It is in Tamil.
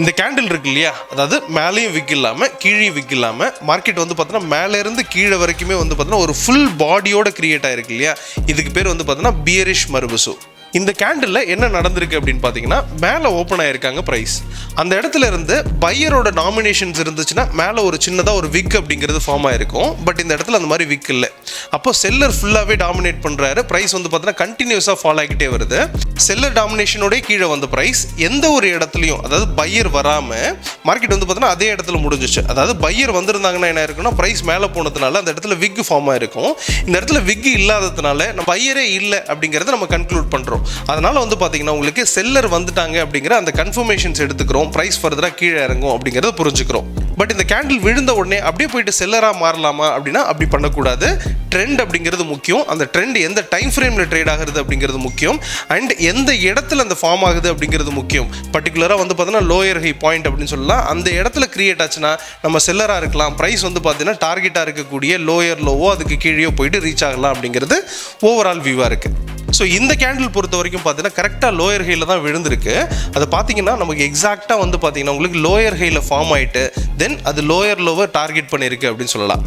இந்த கேண்டில் இருக்கு இல்லையா, அதாவது மேலேயும் விக் இல்லாமல் கீழே விக் இல்லாமல் மார்க்கெட் வந்து பார்த்தீங்கன்னா மேலேருந்து கீழே வரைக்குமே வந்து பார்த்தீங்கன்னா ஒரு ஃபுல் பாடியோட கிரியேட் ஆயிருக்கு இல்லையா, இதுக்கு பேர் வந்து பார்த்தீங்கன்னா பியரிஷ் மர்புசு. இந்த கேண்டில் என்ன நடந்திருக்கு அப்படின்னு பார்த்தீங்கன்னா, மேலே ஓப்பன் ஆகிருக்காங்க ப்ரைஸ். அந்த இடத்துல இருந்து பையரோட நாமினேஷன்ஸ் இருந்துச்சுன்னா மேலே ஒரு சின்னதாக ஒரு விக் அப்படிங்கிறது ஃபார்ம் ஆகிருக்கும். பட் இந்த இடத்துல அந்த மாதிரி விக் இல்லை. அப்போ செல்லர் ஃபுல்லாகவே டாமினேட் பண்ணுறாரு. ப்ரைஸ் வந்து பார்த்தீங்கன்னா கண்டினியூஸாக ஃபாலோ ஆகிட்டே வருது. செல்லர் டாமினேஷனோடய கீழே வந்த ப்ரைஸ் எந்த ஒரு இடத்துலையும், அதாவது பையர் வராமல் மார்க்கெட் வந்து பார்த்தீங்கன்னா அதே இடத்துல முடிஞ்சிச்சு. அதாவது பையர் வந்திருந்தாங்கன்னா என்ன இருக்குன்னா, ப்ரைஸ் மேலே போனதுனால அந்த இடத்துல விக் ஃபார்ம் ஆகிருக்கும். இந்த இடத்துல விக் இல்லாததுனால நம்ம பையரே இல்லை அப்படிங்கிறத நம்ம கன்க்ளூட் பண்ணுறோம். அதனால வந்து பார்த்தீங்கன்னா உங்களுக்கு செல்லர் வந்துட்டாங்க அப்படிங்கிற அந்த கன்ஃபர்மேஷன்ஸ் எடுத்துக்கிறோம். ப்ரைஸ் ஃபர்தராக கீழே இறங்கும் அப்படிங்கிறத புரிஞ்சுக்கிறோம். பட் இந்த கேண்டில் விழுந்த உடனே அப்படியே போயிட்டு செல்லராக மாறலாமா அப்படின்னா அப்படி பண்ணக்கூடாது. ட்ரெண்ட் அப்படிங்கிறது முக்கியம். அந்த ட்ரெண்ட் எந்த டைம் ஃப்ரேமில் ட்ரேட் ஆகுது அப்படிங்கிறது முக்கியம். அண்ட் எந்த இடத்துல அந்த ஃபார்ம் ஆகுது அப்படிங்கிறது முக்கியம். பர்டிகுலராக வந்து பார்த்தீங்கன்னா லோயர் ஹை பாயிண்ட் அப்படின்னு சொல்லலாம். அந்த இடத்துல கிரியேட் ஆச்சுன்னா நம்ம செல்லராக இருக்கலாம். ப்ரைஸ் வந்து பார்த்தீங்கன்னா டார்கெட்டாக இருக்கக்கூடிய லோயர் லோவோ அதுக்கு கீழேயோ போயிட்டு ரீச் ஆகலாம் அப்படிங்கிறது ஓவரால் வியூவாக இருக்குது. ஸோ இந்த கேண்டில் பொறுத்த வரைக்கும் பார்த்தீங்கன்னா கரெக்டாக லோயர் ஹையில் தான் விழுந்திருக்கு. அதை பார்த்தீங்கன்னா நமக்கு எக்ஸாக்டாக வந்து பார்த்தீங்கன்னா உங்களுக்கு லோயர் ஹையில் ஃபார்ம் ஆகிட்டு தென் அது லோயர் லோவர் டார்கெட் பண்ணியிருக்கு அப்படின்னு சொல்லலாம்.